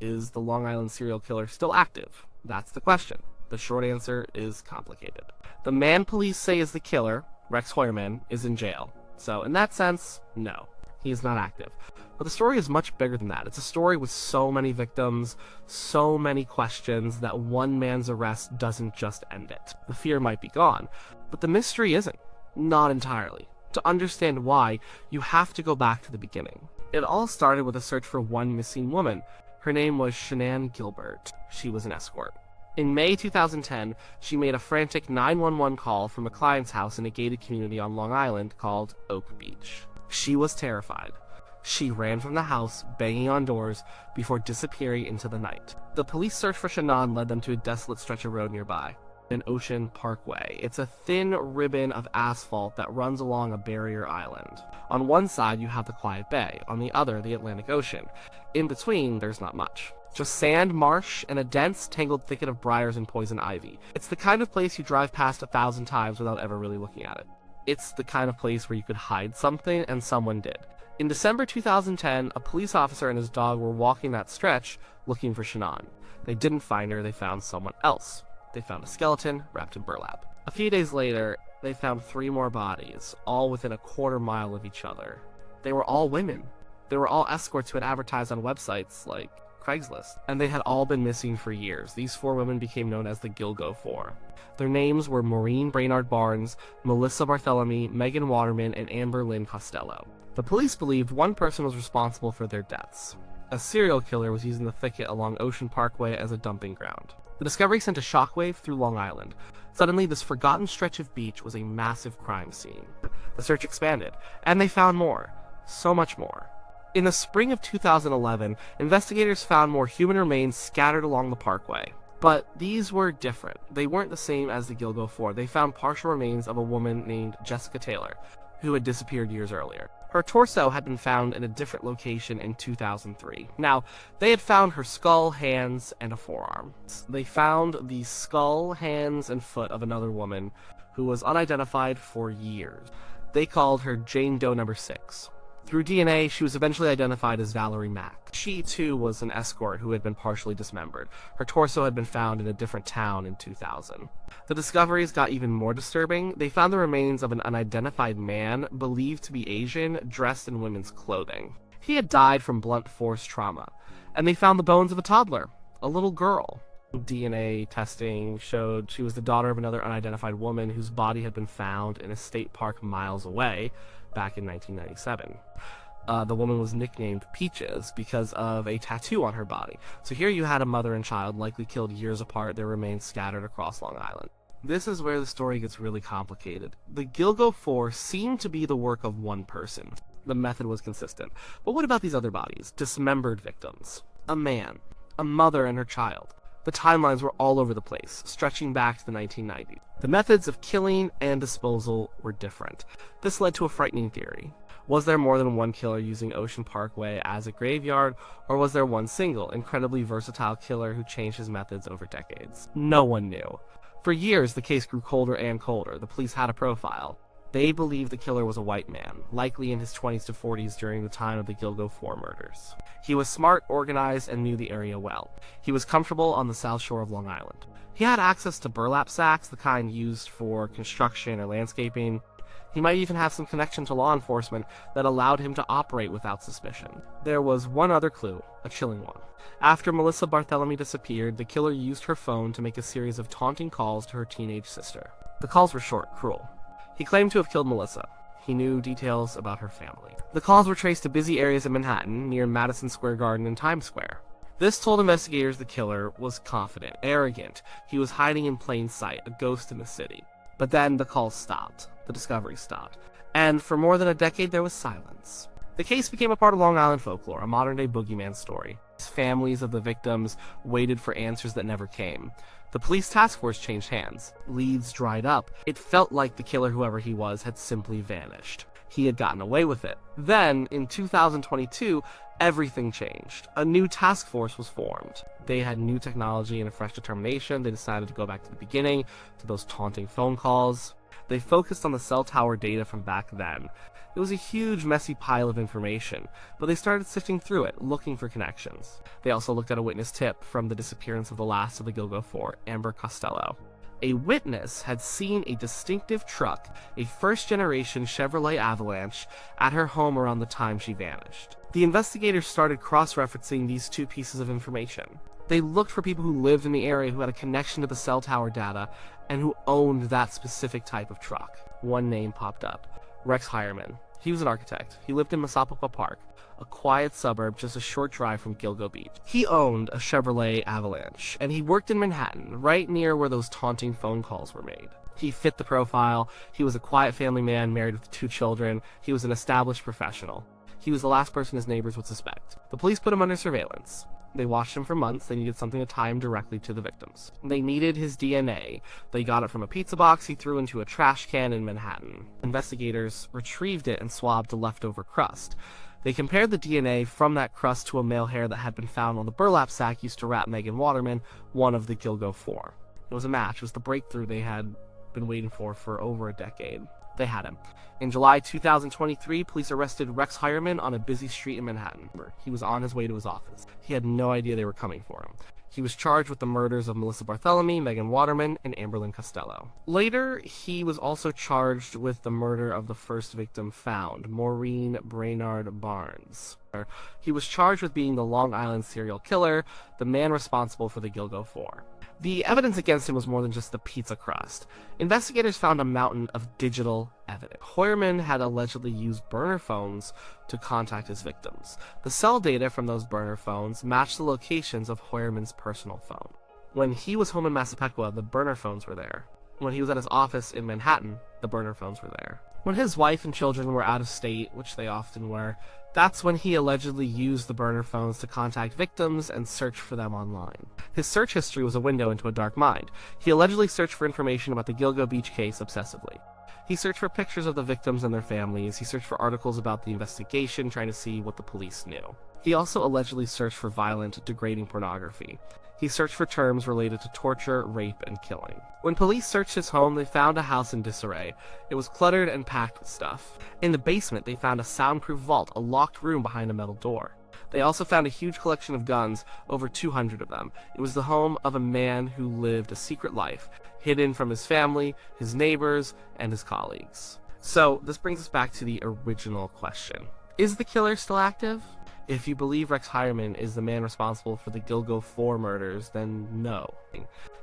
Is the Long Island serial killer still active? That's the question. The short answer is complicated. The man police say is the killer, Rex Heuermann, is in jail. So in that sense, no, he is not active. But the story is much bigger than that. It's a story with so many victims, so many questions, that one man's arrest doesn't just end it. The fear might be gone, but the mystery isn't. Not entirely. To understand why, you have to go back to the beginning. It all started with a search for one missing woman. Her name was Shannan Gilbert. She was an escort. In May 2010, she made a frantic 911 call from a client's house in a gated community on Long Island called Oak Beach. She was terrified. She ran from the house, banging on doors, before disappearing into the night. The police search for Shannan led them to a desolate stretch of road nearby, an Ocean Parkway. It's a thin ribbon of asphalt that runs along a barrier island. On one side, you have the quiet bay, on the other, the Atlantic Ocean. In between, there's not much. Just sand, marsh, and a dense, tangled thicket of briars and poison ivy. It's the kind of place you drive past 1,000 times without ever really looking at it. It's the kind of place where you could hide something, and someone did. In December 2010, a police officer and his dog were walking that stretch looking for Shannan. They didn't find her, they found someone else. They found a skeleton wrapped in burlap. A few days later, they found 3 more bodies, all within a quarter-mile of each other. They were all women. They were all escorts who had advertised on websites like Craigslist, and they had all been missing for years. These 4 women became known as the Gilgo Four. Their names were Maureen Brainard Barnes, Melissa Barthélemy, Megan Waterman, and Amber Lynn Costello. The police believed one person was responsible for their deaths. A serial killer was using the thicket along Ocean Parkway as a dumping ground. The discovery sent a shockwave through Long Island. Suddenly, this forgotten stretch of beach was a massive crime scene. The search expanded, and they found more. So much more. In the spring of 2011, investigators found more human remains scattered along the parkway. But these were different. They weren't the same as the Gilgo Four. They found partial remains of a woman named Jessica Taylor, who had disappeared years earlier. Her torso had been found in a different location in 2003. Now, they had found her skull, hands, and a forearm. They found the skull, hands, and foot of another woman who was unidentified for years. They called her Jane Doe number 6. Through DNA, she was eventually identified as Valerie Mack. She, too, was an escort who had been partially dismembered. Her torso had been found in a different town in 2000. The discoveries got even more disturbing. They found the remains of an unidentified man, believed to be Asian, dressed in women's clothing. He had died from blunt force trauma. And they found the bones of a toddler, a little girl. DNA testing showed she was the daughter of another unidentified woman whose body had been found in a state park miles away back in 1997. The woman was nicknamed Peaches because of a tattoo on her body. So here you had a mother and child likely killed years apart, their remains scattered across Long Island. This is where the story gets really complicated. The Gilgo Four seemed to be the work of one person. The method was consistent. But what about these other bodies? Dismembered victims. A man. A mother and her child. The timelines were all over the place, stretching back to the 1990s. The methods of killing and disposal were different. This led to a frightening theory. Was there more than one killer using Ocean Parkway as a graveyard, or was there one single, incredibly versatile killer who changed his methods over decades? No one knew. For years, the case grew colder and colder. The police had a profile. They believed the killer was a white man, likely in his 20s to 40s during the time of the Gilgo Four murders. He was smart, organized, and knew the area well. He was comfortable on the south shore of Long Island. He had access to burlap sacks, the kind used for construction or landscaping. He might even have some connection to law enforcement that allowed him to operate without suspicion. There was one other clue, a chilling one. After Melissa Barthélemy disappeared, the killer used her phone to make a series of taunting calls to her teenage sister. The calls were short, cruel. He claimed to have killed Melissa. He knew details about her family. The calls were traced to busy areas of Manhattan, near Madison Square Garden and Times Square. This told investigators the killer was confident, arrogant. He was hiding in plain sight, a ghost in the city. But then the calls stopped. The discovery stopped. And for more than a decade, there was silence. The case became a part of Long Island folklore, a modern-day boogeyman story. Families of the victims waited for answers that never came. The police task force changed hands. Leads dried up. It felt like the killer, whoever he was, had simply vanished. He had gotten away with it. Then, in 2022, everything changed. A new task force was formed. They had new technology and a fresh determination. They decided to go back to the beginning, to those taunting phone calls. They focused on the cell tower data from back then. It was a huge, messy pile of information, but they started sifting through it, looking for connections. They also looked at a witness tip from the disappearance of the last of the Gilgo Four, Amber Costello. A witness had seen a distinctive truck, a first-generation Chevrolet Avalanche, at her home around the time she vanished. The investigators started cross-referencing these two pieces of information. They looked for people who lived in the area who had a connection to the cell tower data and who owned that specific type of truck. One name popped up: Rex Heuermann. He was an architect. He lived in Massapequa Park, a quiet suburb just a short drive from Gilgo Beach. He owned a Chevrolet Avalanche, and he worked in Manhattan, right near where those taunting phone calls were made. He fit the profile. He was a quiet family man, married with 2 children. He was an established professional. He was the last person his neighbors would suspect. The police put him under surveillance. They watched him for months. They needed something to tie him directly to the victims. They needed his DNA. They got it from a pizza box he threw into a trash can in Manhattan. Investigators retrieved it and swabbed the leftover crust. They compared the DNA from that crust to a male hair that had been found on the burlap sack used to wrap Megan Waterman, one of the Gilgo Four. It was a match. It was the breakthrough they had been waiting for over a decade. They had him. In July 2023, police arrested Rex Heuermann on a busy street in Manhattan. He was on his way to his office. He had no idea they were coming for him. He was charged with the murders of Melissa Barthelemy, Megan Waterman, and Amberlynn Costello. Later, he was also charged with the murder of the first victim found, Maureen Brainard Barnes. He was charged with being the Long Island serial killer, the man responsible for the Gilgo Four. The evidence against him was more than just the pizza crust. Investigators found a mountain of digital evidence. Heuermann had allegedly used burner phones to contact his victims. The cell data from those burner phones matched the locations of Heuermann's personal phone. When he was home in Massapequa, the burner phones were there. When he was at his office in Manhattan, the burner phones were there. When his wife and children were out of state, which they often were, that's when he allegedly used the burner phones to contact victims and search for them online. His search history was a window into a dark mind. He allegedly searched for information about the Gilgo Beach case obsessively. He searched for pictures of the victims and their families. He searched for articles about the investigation, trying to see what the police knew. He also allegedly searched for violent, degrading pornography. He searched for terms related to torture, rape, and killing. When police searched his home, they found a house in disarray. It was cluttered and packed with stuff. In the basement, they found a soundproof vault, a locked room behind a metal door. They also found a huge collection of guns, over 200 of them. It was the home of a man who lived a secret life, hidden from his family, his neighbors, and his colleagues. So, this brings us back to the original question. Is the killer still active? If you believe Rex Heuermann is the man responsible for the Gilgo Four murders, then no.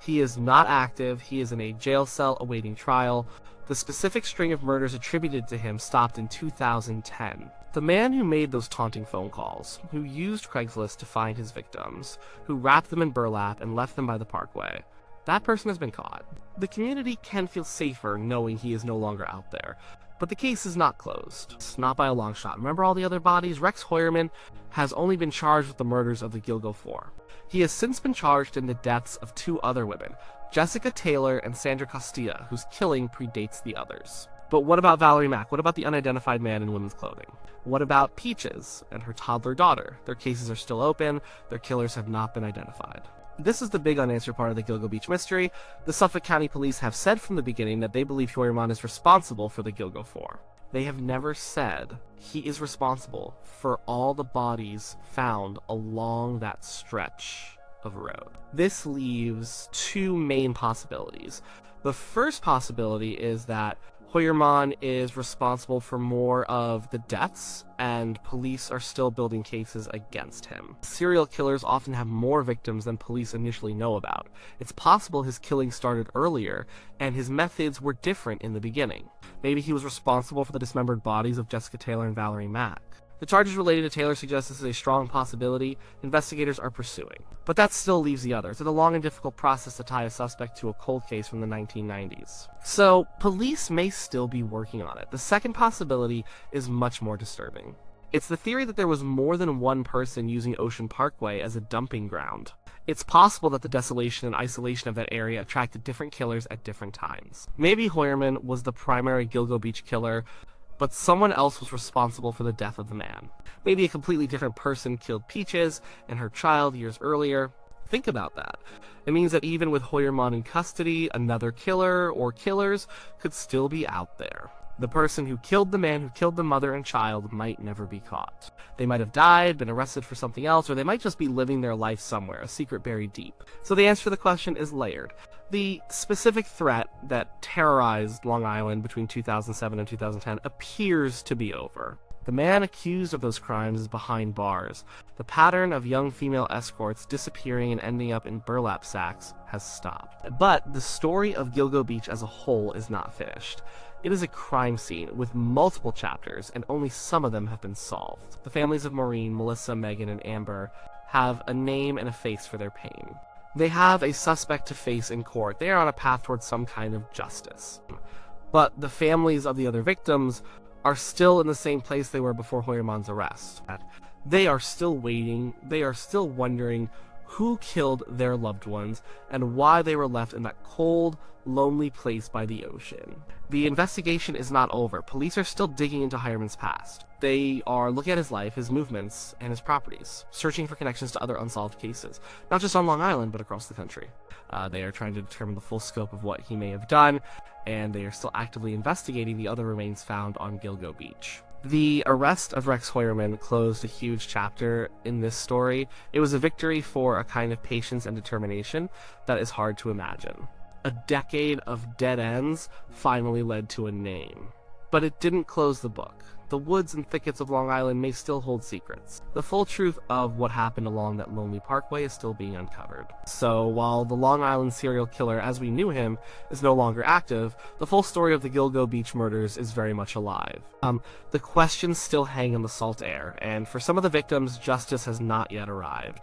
He is not active. He is in a jail cell awaiting trial. The specific string of murders attributed to him stopped in 2010. The man who made those taunting phone calls, who used Craigslist to find his victims, who wrapped them in burlap and left them by the parkway, that person has been caught. The community can feel safer knowing he is no longer out there. But the case is not closed. It's not by a long shot. Remember all the other bodies? Rex Heuermann has only been charged with the murders of the Gilgo Four. He has since been charged in the deaths of 2 other women, Jessica Taylor and Sandra Castilla, whose killing predates the others. But what about Valerie Mack? What about the unidentified man in women's clothing? What about Peaches and her toddler daughter? Their cases are still open. Their killers have not been identified. This is the big unanswered part of the Gilgo Beach mystery. The Suffolk County Police have said from the beginning that they believe Heuermann is responsible for the Gilgo Four. They have never said he is responsible for all the bodies found along that stretch of road. This leaves 2 main possibilities. The first possibility is that Heuermann is responsible for more of the deaths, and police are still building cases against him. Serial killers often have more victims than police initially know about. It's possible his killing started earlier, and his methods were different in the beginning. Maybe he was responsible for the dismembered bodies of Jessica Taylor and Valerie Mack. The charges related to Taylor suggest this is a strong possibility investigators are pursuing. But that still leaves the others. It's a long and difficult process to tie a suspect to a cold case from the 1990s. So, police may still be working on it. The second possibility is much more disturbing. It's the theory that there was more than one person using Ocean Parkway as a dumping ground. It's possible that the desolation and isolation of that area attracted different killers at different times. Maybe Heuermann was the primary Gilgo Beach killer, but someone else was responsible for the death of the man. Maybe a completely different person killed Peaches and her child years earlier. Think about that. It means that even with Heuermann in custody, another killer or killers could still be out there. The person who killed the man who killed the mother and child might never be caught. They might have died, been arrested for something else, or they might just be living their life somewhere, a secret buried deep. So the answer to the question is layered. The specific threat that terrorized Long Island between 2007 and 2010 appears to be over. The man accused of those crimes is behind bars. The pattern of young female escorts disappearing and ending up in burlap sacks has stopped. But the story of Gilgo Beach as a whole is not finished. It is a crime scene with multiple chapters, and only some of them have been solved. The families of Maureen, Melissa, Megan, and Amber have a name and a face for their pain. They have a suspect to face in court. They are on a path towards some kind of justice. But the families of the other victims are still in the same place they were before Heuermann's arrest. They are still waiting, they are still wondering who killed their loved ones and why they were left in that cold, lonely place by the ocean. The investigation is not over. Police are still digging into Heuermann's past. They are looking at his life, his movements, and his properties, searching for connections to other unsolved cases, not just on Long Island, but across the country. They are trying to determine the full scope of what he may have done, and they are still actively investigating the other remains found on Gilgo Beach. The arrest of Rex Heuermann closed a huge chapter in this story. It was a victory for a kind of patience and determination that is hard to imagine. A decade of dead ends finally led to a name. But it didn't close the book. The woods and thickets of Long Island may still hold secrets. The full truth of what happened along that lonely parkway is still being uncovered. So while the Long Island serial killer as we knew him is no longer active, the full story of the Gilgo Beach murders is very much alive. The questions still hang in the salt air, and for some of the victims, justice has not yet arrived.